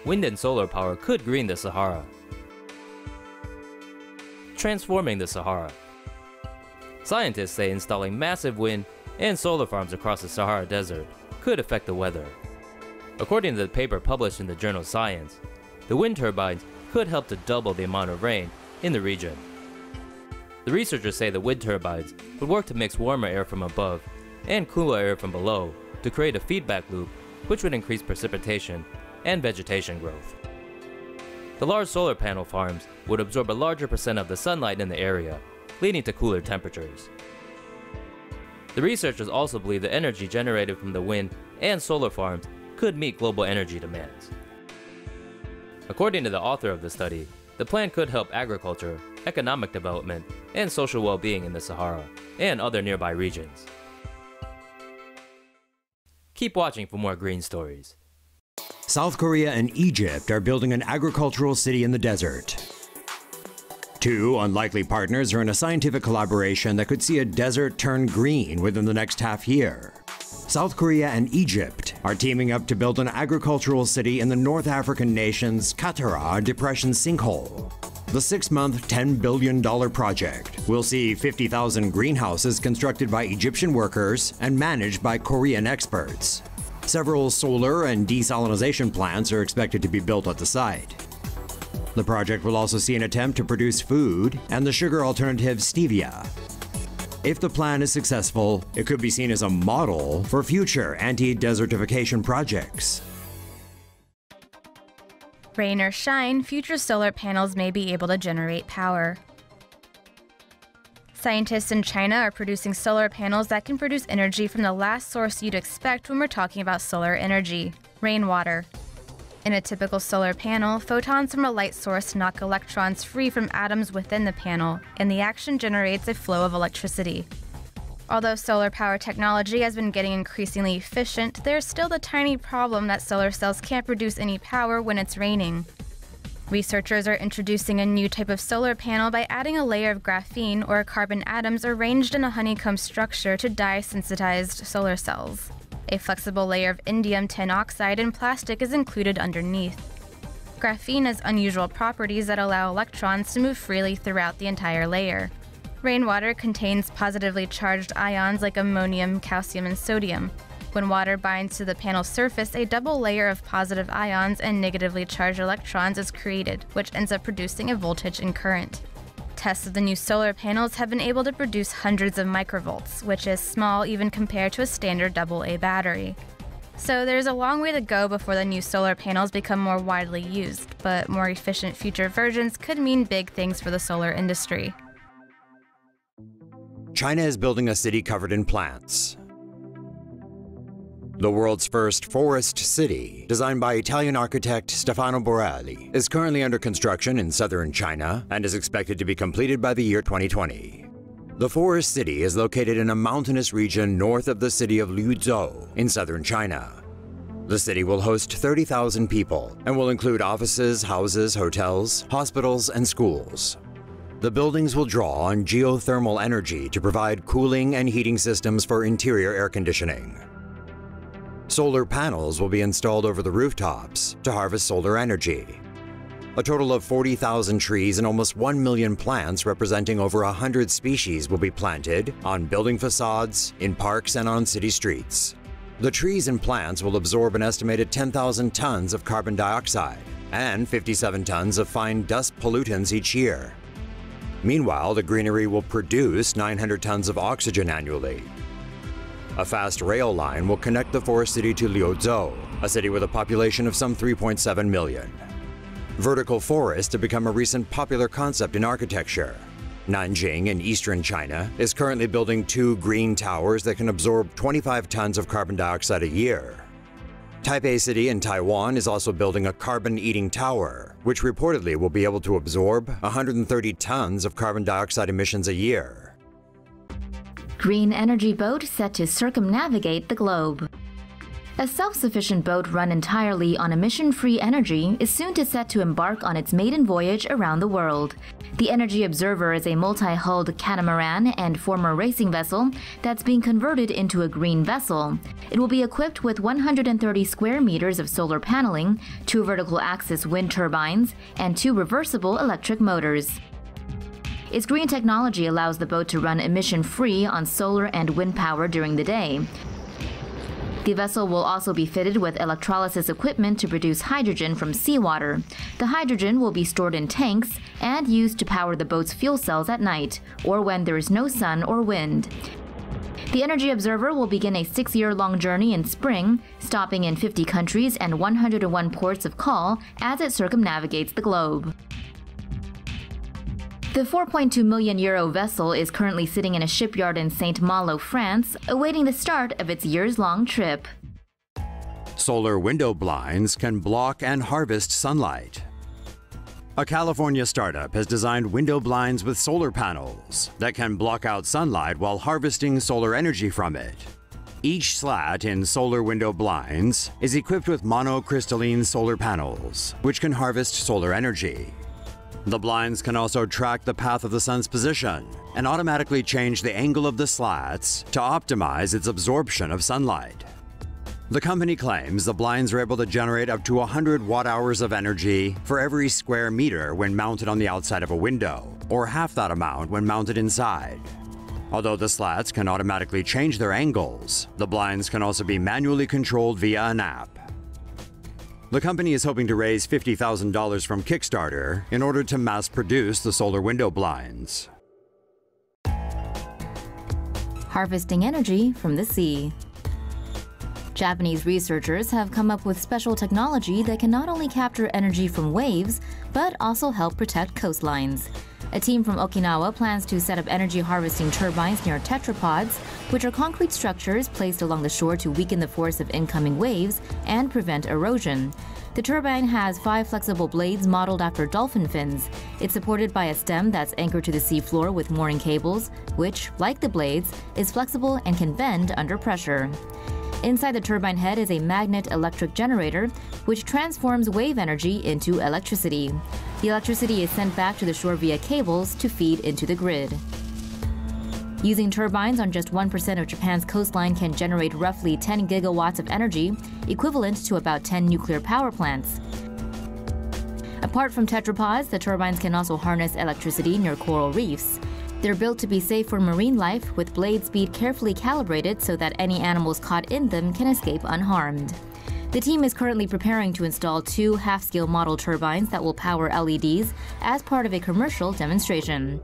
wind and solar power could green the Sahara. Transforming the Sahara. Scientists say installing massive wind and solar farms across the Sahara Desert could affect the weather. According to the paper published in the journal Science, the wind turbines could help to double the amount of rain in the region. The researchers say the wind turbines would work to mix warmer air from above and cooler air from below to create a feedback loop which would increase precipitation and vegetation growth. The large solar panel farms would absorb a larger percent of the sunlight in the area, leading to cooler temperatures. The researchers also believe the energy generated from the wind and solar farms could meet global energy demands. According to the author of the study, the plan could help agriculture, economic development, and social well-being in the Sahara and other nearby regions. Keep watching for more green stories. South Korea and Egypt are building an agricultural city in the desert. Two unlikely partners are in a scientific collaboration that could see a desert turn green within the next half year. South Korea and Egypt are teaming up to build an agricultural city in the North African nation's Qattara Depression sinkhole. The 6-month, $10 billion project will see 50,000 greenhouses constructed by Egyptian workers and managed by Korean experts. Several solar and desalination plants are expected to be built at the site. The project will also see an attempt to produce food and the sugar alternative stevia. If the plan is successful, it could be seen as a model for future anti-desertification projects. Rain or shine, future solar panels may be able to generate power. Scientists in China are producing solar panels that can produce energy from the last source you'd expect when we're talking about solar energy: rainwater. In a typical solar panel, photons from a light source knock electrons free from atoms within the panel, and the action generates a flow of electricity. Although solar power technology has been getting increasingly efficient, there's still the tiny problem that solar cells can't produce any power when it's raining. Researchers are introducing a new type of solar panel by adding a layer of graphene or carbon atoms arranged in a honeycomb structure to dye-sensitized solar cells. A flexible layer of indium tin oxide and plastic is included underneath. Graphene has unusual properties that allow electrons to move freely throughout the entire layer. Rainwater contains positively charged ions like ammonium, calcium, and sodium. When water binds to the panel's surface, a double layer of positive ions and negatively charged electrons is created, which ends up producing a voltage and current. Tests of the new solar panels have been able to produce hundreds of microvolts, which is small even compared to a standard AA battery. So there's a long way to go before the new solar panels become more widely used, but more efficient future versions could mean big things for the solar industry. China is building a city covered in plants. The world's first forest city, designed by Italian architect Stefano Borelli, is currently under construction in southern China and is expected to be completed by the year 2020. The forest city is located in a mountainous region north of the city of Liuzhou in southern China. The city will host 30,000 people and will include offices, houses, hotels, hospitals, and schools. The buildings will draw on geothermal energy to provide cooling and heating systems for interior air conditioning. Solar panels will be installed over the rooftops to harvest solar energy. A total of 40,000 trees and almost 1 million plants representing over 100 species will be planted on building facades, in parks, and on city streets. The trees and plants will absorb an estimated 10,000 tons of carbon dioxide and 57 tons of fine dust pollutants each year. Meanwhile, the greenery will produce 900 tons of oxygen annually. A fast rail line will connect the forest city to Liuzhou, a city with a population of some 3.7 million. Vertical forests have become a recent popular concept in architecture. Nanjing in eastern China is currently building 2 green towers that can absorb 25 tons of carbon dioxide a year. Taipei City in Taiwan is also building a carbon-eating tower, which reportedly will be able to absorb 130 tons of carbon dioxide emissions a year. Green energy boat set to circumnavigate the globe. A self-sufficient boat run entirely on emission-free energy is soon set to embark on its maiden voyage around the world. The Energy Observer is a multi-hulled catamaran and former racing vessel that's being converted into a green vessel. It will be equipped with 130 square meters of solar paneling, 2 vertical axis wind turbines, and 2 reversible electric motors. Its green technology allows the boat to run emission-free on solar and wind power during the day. The vessel will also be fitted with electrolysis equipment to produce hydrogen from seawater. The hydrogen will be stored in tanks and used to power the boat's fuel cells at night, or when there is no sun or wind. The Energy Observer will begin a 6-year-long journey in spring, stopping in 50 countries and 101 ports of call as it circumnavigates the globe. The 4.2 million euro vessel is currently sitting in a shipyard in Saint-Malo, France, awaiting the start of its years-long trip. Solar window blinds can block and harvest sunlight. A California startup has designed window blinds with solar panels that can block out sunlight while harvesting solar energy from it. Each slat in solar window blinds is equipped with monocrystalline solar panels, which can harvest solar energy. The blinds can also track the path of the sun's position and automatically change the angle of the slats to optimize its absorption of sunlight. The company claims the blinds are able to generate up to 100 watt-hours of energy for every square meter when mounted on the outside of a window, or half that amount when mounted inside. Although the slats can automatically change their angles, the blinds can also be manually controlled via an app. The company is hoping to raise $50,000 from Kickstarter in order to mass-produce the solar window blinds. Harvesting energy from the sea. Japanese researchers have come up with special technology that can not only capture energy from waves, but also help protect coastlines. A team from Okinawa plans to set up energy harvesting turbines near tetrapods, which are concrete structures placed along the shore to weaken the force of incoming waves and prevent erosion. The turbine has 5 flexible blades modeled after dolphin fins. It's supported by a stem that's anchored to the seafloor with mooring cables, which, like the blades, is flexible and can bend under pressure. Inside the turbine head is a magnet electric generator, which transforms wave energy into electricity. The electricity is sent back to the shore via cables to feed into the grid. Using turbines on just 1% of Japan's coastline can generate roughly 10 gigawatts of energy, equivalent to about 10 nuclear power plants. Apart from tetrapods, the turbines can also harness electricity near coral reefs. They're built to be safe for marine life, with blade speed carefully calibrated so that any animals caught in them can escape unharmed. The team is currently preparing to install 2 half-scale model turbines that will power LEDs as part of a commercial demonstration.